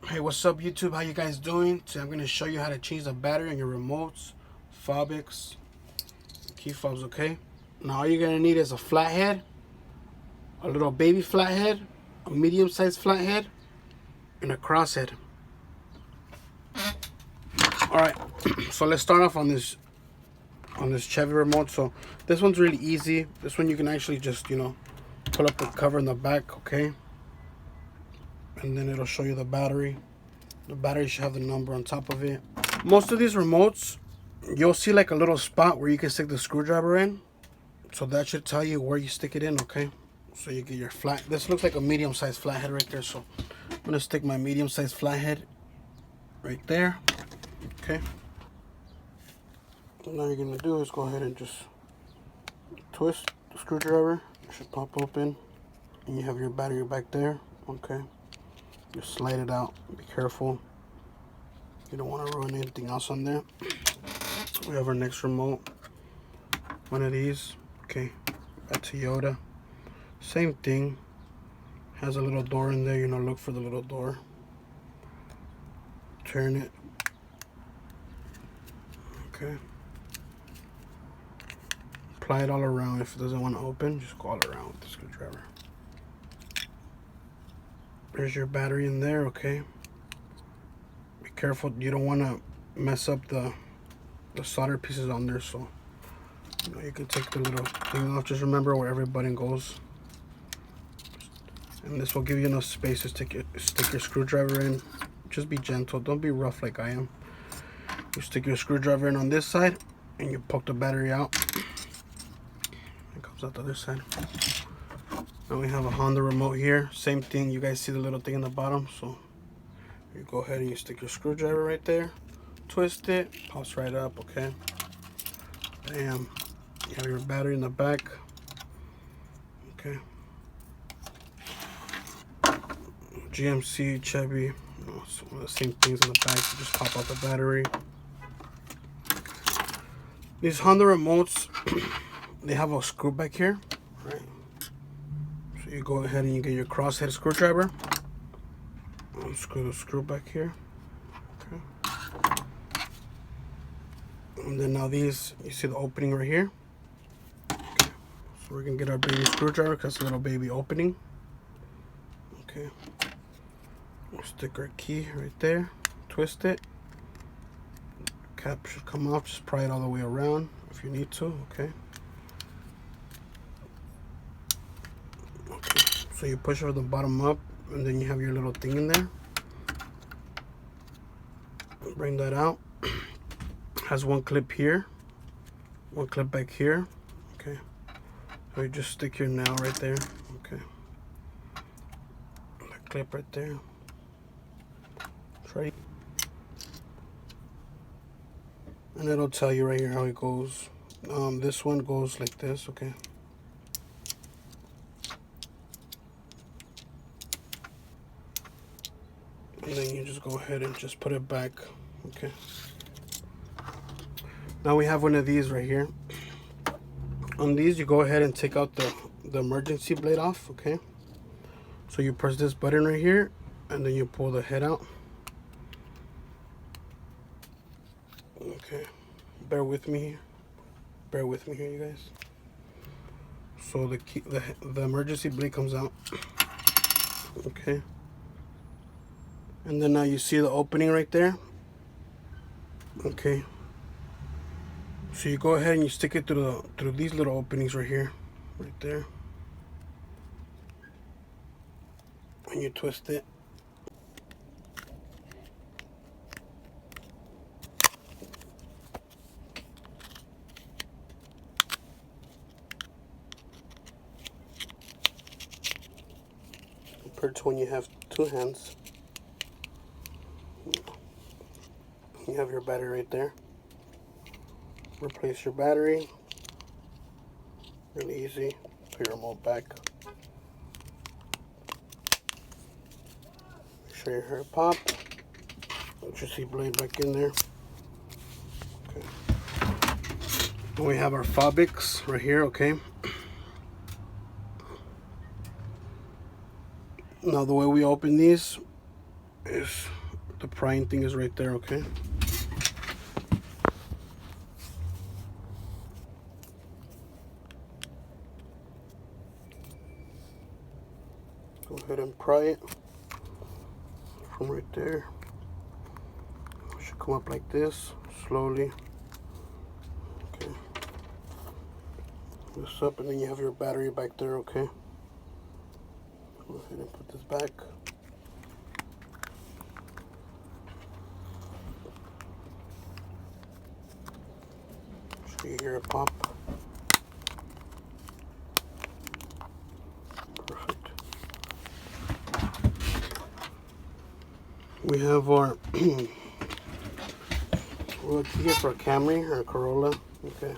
Hey, what's up YouTube? How you guys doing? Today I'm going to show you how to change the battery on your remotes, Fobiks, key fobs, okay? Now all you're going to need is a flathead, a little baby flathead, a medium-sized flathead, and a crosshead. Alright, so let's start off on this Chevy remote. So this one's really easy. This one you can actually just, pull up the cover in the back, okay? And then it'll show you the battery. The battery should have the number on top of it. Most of these remotes, you'll see like a little spot where you can stick the screwdriver in. So that should tell you where you stick it in, okay? So you get your flat. This looks like a medium-sized flathead right there. So I'm gonna stick my medium-sized flathead right there, okay? And now you're gonna do is go ahead and just twist the screwdriver. It should pop open, and you have your battery back there, okay? Just slide it out. Be careful. You don't want to ruin anything else on there. We have our next remote. One of these. Okay. A Toyota. Same thing. Has a little door in there. Look for the little door. Turn it. Okay. Apply it all around. If it doesn't want to open, just go all around with the screwdriver. There's your battery in there, okay? Be careful, you don't want to mess up the solder pieces on there, so you can take the little thing off. Just remember where every button goes. And this will give you enough space to stick your screwdriver in. Just be gentle, don't be rough like I am. You stick your screwdriver in on this side, and you poke the battery out. It comes out the other side. Now we have a Honda remote here. Same thing. You guys see the little thing in the bottom. So you go ahead and you stick your screwdriver right there. Twist it. Pops right up. Okay. Bam. You have your battery in the back. Okay. GMC, Chevy. It's one of the same things in the back. You just pop out the battery. These Honda remotes, they have a screw back here. Right. So you go ahead and you get your crosshead screwdriver. Unscrew the screw back here. Okay. And then now these, you see the opening right here. Okay. So we're gonna get our baby screwdriver because it's a little baby opening. Okay. We'll stick our key right there. Twist it. Cap should come off. Just pry it all the way around if you need to. Okay. So you push over the bottom up, and then you have your little thing in there. Bring that out. Has one clip here, one clip back here. Okay. So you just stick your nail right there. Okay. That clip right there. Try. And it'll tell you right here how it goes. This one goes like this. Okay. And then you just go ahead and just put it back. Okay. Now we have one of these right here. On these, you go ahead and take out the emergency blade off. Okay. So you press this button right here, and then you pull the head out. Okay. Bear with me here. Bear with me here, you guys. So the emergency blade comes out. Okay. And then now you see the opening right there. Okay. So you go ahead and you stick it through these little openings right here, right there. And you twist it. Compared to when you have two hands. You have your battery right there. Replace your battery. Really easy. Put your remote back. Make sure your hair pop. Let your seat blade back in there. Okay. And we have our Fobiks right here, okay? Now the way we open these is the prying thing is right there, okay? Go ahead and pry it from right there. It should come up like this, slowly. Okay. This up, and then you have your battery back there, okay? Go ahead and put this back. So you hear it pop. Perfect. We have our we'll get for a Camry or a Corolla, okay?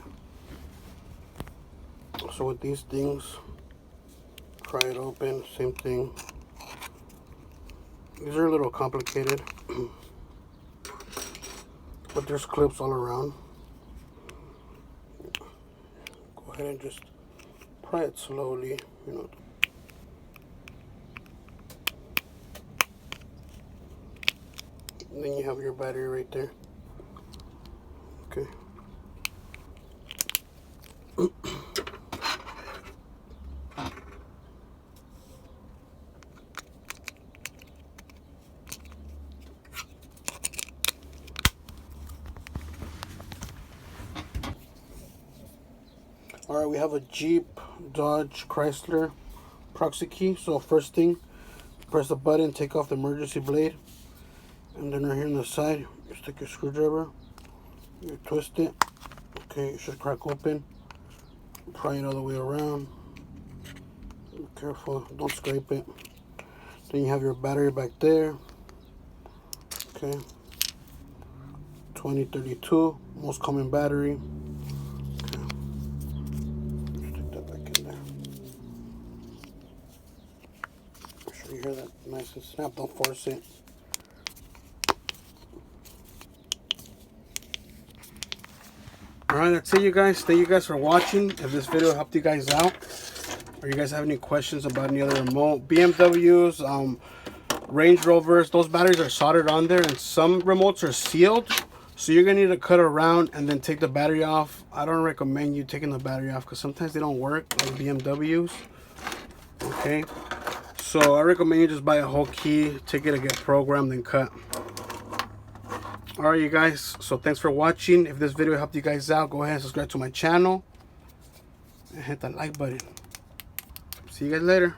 So with these things, pry it open, same thing. These are a little complicated, but there's clips all around. Go ahead and just pry it slowly, you know. And then you have your battery right there. Okay. Alright, we have a Jeep, Dodge, Chrysler Proxy key. So first thing, press the button, take off the emergency blade, and then right here on the side, you stick your screwdriver, you twist it. Okay, it should crack open. Pry it all the way around. Be careful, don't scrape it. Then you have your battery back there. Okay, 2032, most common battery. You hear that nice and snap, don't force it. Alright, that's it, you guys. Thank you guys for watching. If this video helped you guys out, or you guys have any questions about any other remote, BMWs, Range Rovers, those batteries are soldered on there, and some remotes are sealed, so you're gonna need to cut around and then take the battery off. I don't recommend you taking the battery off because sometimes they don't work, like BMWs. Okay, so I recommend you just buy a whole key, take it to get programmed and cut. Alright, you guys, so thanks for watching. If this video helped you guys out, go ahead and subscribe to my channel and hit that like button. See you guys later.